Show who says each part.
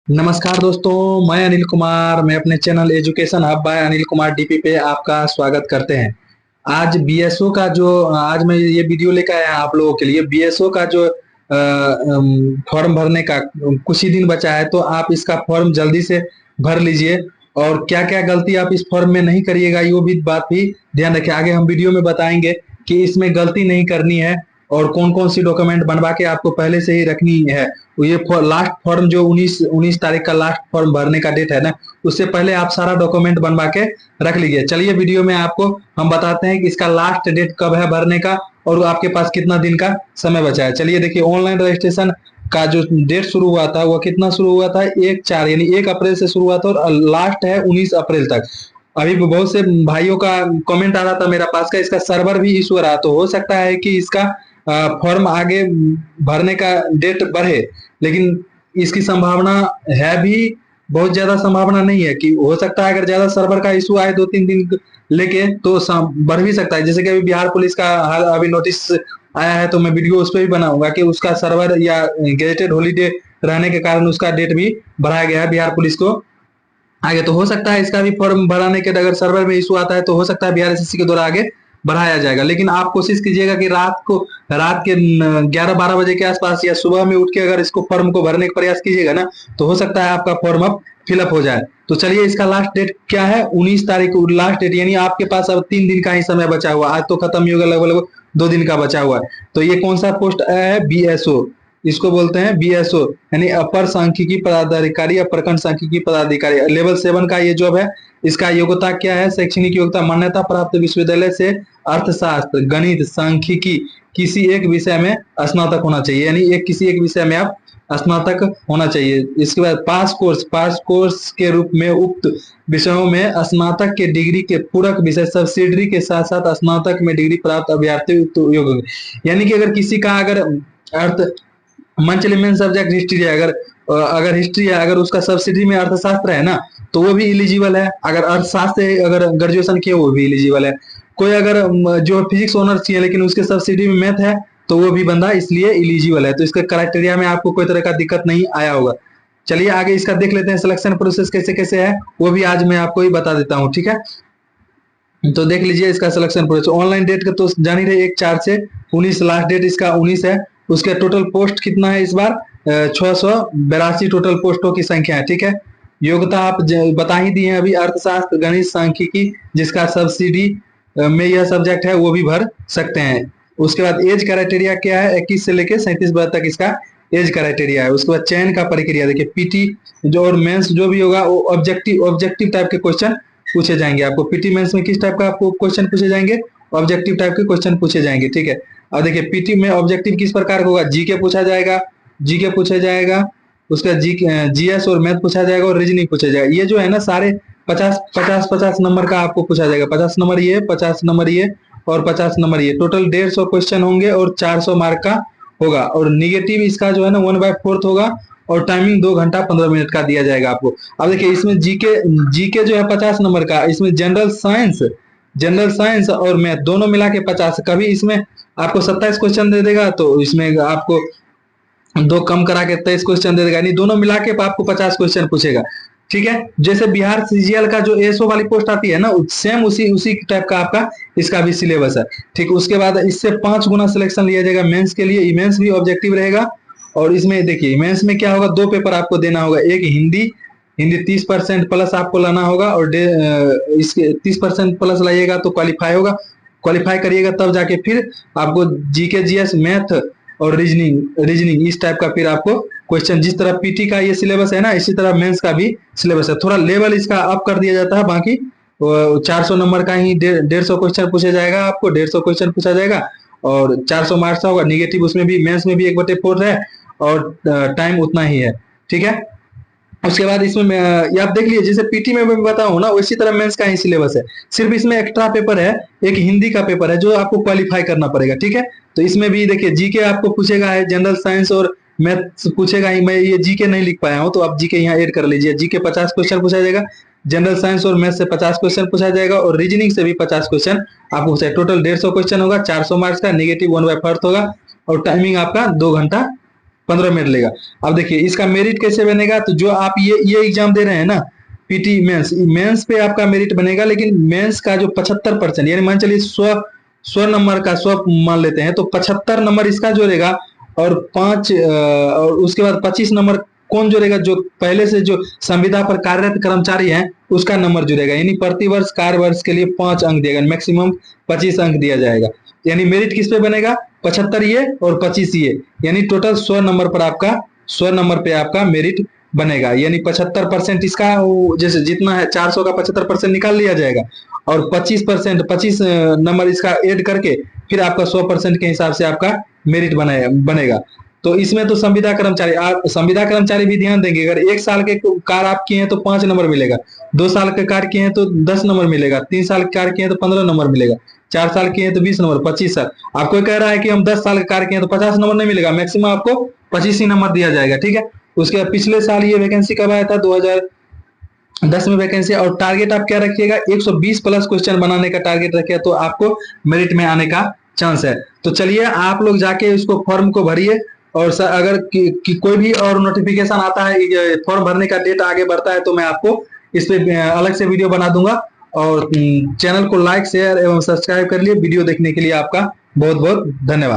Speaker 1: नमस्कार दोस्तों, मैं अनिल कुमार। मैं अपने channel education hub by Anil Kumar DP पे आपका स्वागत करते हैं। आज बीएसओ का जो आज मैं ये वीडियो लेकर आया आप लोगों के लिए। बीएसओ का जो फॉर्म भरने का कुछ ही दिन बचा है, तो आप इसका फॉर्म जल्दी से भर लीजिए। और क्या क्या गलती आप इस फॉर्म में नहीं करिएगा, ये भी बात भी ध्यान रखिए। आगे हम वीडियो में बताएंगे कि इसमें गलती नहीं करनी है और कौन कौन सी डॉक्यूमेंट बनवा के आपको पहले से ही रखनी है। ये लास्ट फॉर्म जो 19 तारीख का लास्ट फॉर्म भरने का डेट है ना, उससे पहले आप सारा डॉक्यूमेंट बनवा के रख लीजिए। चलिए वीडियो में आपको हम बताते हैं कि इसका लास्ट डेट कब है भरने का और आपके पास कितना दिन का समय बचा है। चलिए देखिए, ऑनलाइन रजिस्ट्रेशन का जो डेट शुरू हुआ था वो कितना शुरू हुआ था, 1/4 यानी 1 अप्रैल से शुरू हुआ था और लास्ट है 19 अप्रैल तक। अभी बहुत से भाइयों का कमेंट आ रहा था मेरा पास का, इसका सर्वर भी इशू रहा, तो हो सकता है कि इसका फॉर्म आगे भरने का डेट बढ़े, लेकिन इसकी संभावना है भी। बहुत ज्यादा संभावना नहीं है कि हो सकता है, अगर ज्यादा सर्वर का इशू आए 2-3 दिन लेके तो बढ़ भी सकता है। जैसे कि अभी बिहार पुलिस का अभी नोटिस आया है, तो मैं वीडियो उस पर भी बनाऊंगा कि उसका सर्वर या गेजेटेड हॉलीडे रहने के कारण उसका डेट भी बढ़ाया गया है बिहार पुलिस को आगे। तो हो सकता है इसका भी फॉर्म भराने के अगर सर्वर में इशू आता है तो हो सकता है बिहार एसएससी के द्वारा आगे बढ़ाया जाएगा। लेकिन आप कोशिश कीजिएगा कि रात के 11-12 बजे के आसपास या सुबह में उठ के अगर इसको फॉर्म को भरने का प्रयास कीजिएगा ना, तो हो सकता है आपका फॉर्म अब फिलअप हो जाए। तो चलिए, इसका लास्ट डेट क्या है, 19 तारीख लास्ट डेट, यानी आपके पास अब 3 दिन का ही समय बचा हुआ। आज तो खत्म ही होगा, लगभग 2 दिन का बचा हुआ है। तो ये कौन सा पोस्ट आया है, बीएसओ, इसको बोलते हैं बीएसओ, यानी अपर सांख्यिकी पदाधिकारी या प्रखंड सांख्यिकी पदाधिकारी। लेवल 7 का ये जॉब है। इसका योग्यता क्या है, शैक्षणिक योग्यता मान्यता प्राप्त विश्वविद्यालय से अर्थशास्त्र, गणित, सांख्यिकी किसी एक विषय में स्नातक होना चाहिए, यानी किसी एक विषय में आप स्नातक होना चाहिए। इसके बाद पास कोर्स के रूप में उक्त विषयों में स्नातक के डिग्री के पूरक विषय सब्सिडरी के साथ साथ स्नातक में डिग्री प्राप्त अभ्यर्थी योग्य। यानी कि अगर किसी का अगर अर्थ मंथली मेन सब्जेक्ट हिस्ट्री है, अगर हिस्ट्री है, अगर उसका सब्सिडी में अर्थशास्त्र है ना, तो वो भी इलिजिबल है। अगर अर्थशास्त्र से अगर ग्रेजुएशन किया वो भी इलिजिबल है। कोई अगर जो फिजिक्स ऑनर्स किया लेकिन उसके सब्सिडी में मैथ है, तो वो भी बंदा इसलिए इलिजिबल है। तो इसके क्राइटेरिया में आपको कोई तरह का दिक्कत नहीं आया होगा। चलिए आगे इसका देख लेते हैं, सिलेक्शन प्रोसेस कैसे कैसे है वो भी आज मैं आपको ही बता देता हूँ, ठीक है। तो देख लीजिए इसका सिलेक्शन प्रोसेस। ऑनलाइन डेट का तो जान ही रहे, 1/4 से 19, लास्ट डेट इसका 19 है। उसके टोटल पोस्ट कितना है इस बार, 682 टोटल पोस्टों की संख्या है, ठीक है। योग्यता आप बता ही दी है अभी, अर्थशास्त्र, गणित, सांख्यिकी, जिसका सब्सिडी में यह सब्जेक्ट है वो भी भर सकते हैं। उसके बाद एज क्राइटेरिया क्या है, 21 से लेकर 37 वर्ष तक इसका एज क्राइटेरिया है। उसके बाद चयन का प्रक्रिया देखिए, पीटी जो और मेंस जो भी होगा वो ऑब्जेक्टिव टाइप के क्वेश्चन पूछे जाएंगे आपको। पीटी मेंस में किस टाइप का आपको क्वेश्चन पूछे जाएंगे, ऑब्जेक्टिव टाइप के क्वेश्चन पूछे जाएंगे, ठीक है। अब देखिए पीटी में ऑब्जेक्टिव किस प्रकार का होगा, जीके पूछा जाएगा, जीके पूछा जाएगा, उसका जीएस और मैथ पूछा जाएगा और रीजनिंग पूछा जाएगा। ये जो है ना सारे 50 नंबर का आपको पूछा जाएगा। 50 नंबर ये, 50 नंबर ये और 50 नंबर ये, टोटल 150 क्वेश्चन होंगे और 400 मार्क का होगा। और निगेटिव इसका जो है ना 1/4 होगा और टाइमिंग 2 घंटा 15 मिनट का दिया जाएगा आपको। अब देखिए इसमें जीके जीके जो है 50 नंबर का, इसमें जनरल साइंस और मैथ दोनों मिला के 50। कभी इसमें आपको 27 क्वेश्चन दे देगा तो इसमें आपको 2 कम करा के 23 क्वेश्चन दे देगा, यानी दोनों मिला के आपको 50 क्वेश्चन पूछेगा, ठीक है। जैसे बिहार सीजीएल का जो एसओ वाली पोस्ट आती है ना, सेम उसी उसी टाइप का आपका इसका भी सिलेबस है, ठीक। उसके बाद इससे 5 गुना सिलेक्शन लिया जाएगा मेंस के लिए। मेंस भी ऑब्जेक्टिव रहेगा और इसमें देखिए मेंस में क्या होगा, 2 पेपर आपको देना होगा। एक हिंदी, 30% प्लस आपको लाना होगा और इसके 30% प्लस लाइएगा तो क्वालिफाई होगा। क्वालिफाई करिएगा तब जाके फिर आपको जीके, जीएस, मैथ और रीजनिंग इस टाइप का फिर आपको क्वेश्चन। जिस तरह पीटी का ये सिलेबस है ना, इसी तरह मेंस का भी सिलेबस है। थोड़ा लेवल इसका अप कर दिया जाता है, बाकी 400 नंबर का ही 150 क्वेश्चन पूछा जाएगा आपको, 150 क्वेश्चन पूछा जाएगा और 400 मार्क्स का होगा। निगेटिव उसमें भी, मेंस में भी 1/4 है और टाइम उतना ही है, ठीक है। उसके बाद इसमें ये आप देख लीजिए, जैसे पीटी में मैं बताऊं ना उसी तरह मेंस का ही सिलेबस है। सिर्फ इसमें एक्स्ट्रा पेपर है, एक हिंदी का पेपर है जो आपको क्वालिफाई करना पड़ेगा, ठीक है। तो इसमें भी देखिए जीके आपको पूछेगा है, जनरल साइंस और मैथ पूछेगा ही। मैं ये जीके नहीं लिख पाया हूं तो आप जीके यहाँ ऐड कर लीजिए। जीके 50 क्वेश्चन पूछा जाएगा, जनरल साइंस और मैथ से 50 क्वेश्चन पूछा जाएगा और रीजनिंग से भी 50 क्वेश्चन आपको पूछा। टोटल 150 क्वेश्चन होगा, 400 मार्क्स का, निगेटिव 1/4 होगा और टाइमिंग आपका 2 घंटा 15 मिनट लेगा। अब देखिए इसका मेरिट कैसे बनेगा, तो जो आप ये एग्जाम दे रहे हैं ना, पीटी मेंस, मेंस पे आपका मेरिट बनेगा, लेकिन मेंस का जो 75% यानी मान चलिए 100 नंबर का 100 मान लेते हैं, तो 75 नंबर इसका जोड़ेगा, और और उसके बाद 25 नंबर कौन जोड़ेगा, जो पहले से जो संविदा पर कार्यरत कर्मचारी है उसका नंबर जुड़ेगा। यानी प्रति वर्ष कार्य वर्ष के लिए 5 अंक दिया, मैक्सिमम 25 अंक दिया जाएगा। यानी मेरिट किस पे बनेगा, 75 ये और 25 ये, यानी टोटल 100 नंबर पर आपका 100 नंबर पे आपका मेरिट बनेगा। यानी 75% इसका जैसे जितना है 400 का 75% निकाल लिया जाएगा, और 25% 25 नंबर इसका ऐड करके फिर आपका 100% के हिसाब से आपका मेरिट बनेगा। तो इसमें तो संविदा कर्मचारी भी ध्यान देंगे। अगर 1 साल के कार्य आप किए हैं तो 5 नंबर मिलेगा, 2 साल के कार्य किए हैं तो 10 नंबर मिलेगा, 3 साल के कार्य किए हैं तो 15 नंबर मिलेगा, 4 साल किए हैं तो 20 नंबर, 25 साल। आपको कह रहा है कि हम 10 साल के कार्य किए हैं तो 50 नंबर नहीं मिलेगा, मैक्सिमम आपको 25 ही नंबर दिया जाएगा। ठीक है। उसके बाद पिछले साल ये वैकेंसी कब आया था, 2010 में वैकेंसी। और टारगेट आप क्या रखिएगा, 120 प्लस क्वेश्चन बनाने का टारगेट रखिए, तो आपको मेरिट में आने का चांस है। तो चलिए आप लोग जाके उसको फॉर्म को भरिए, और अगर कोई भी और नोटिफिकेशन आता है, फॉर्म भरने का डेट आगे बढ़ता है, तो मैं आपको इस पे अलग से वीडियो बना दूंगा। और चैनल को लाइक शेयर एवं सब्सक्राइब कर लिए। वीडियो देखने के लिए आपका बहुत बहुत धन्यवाद।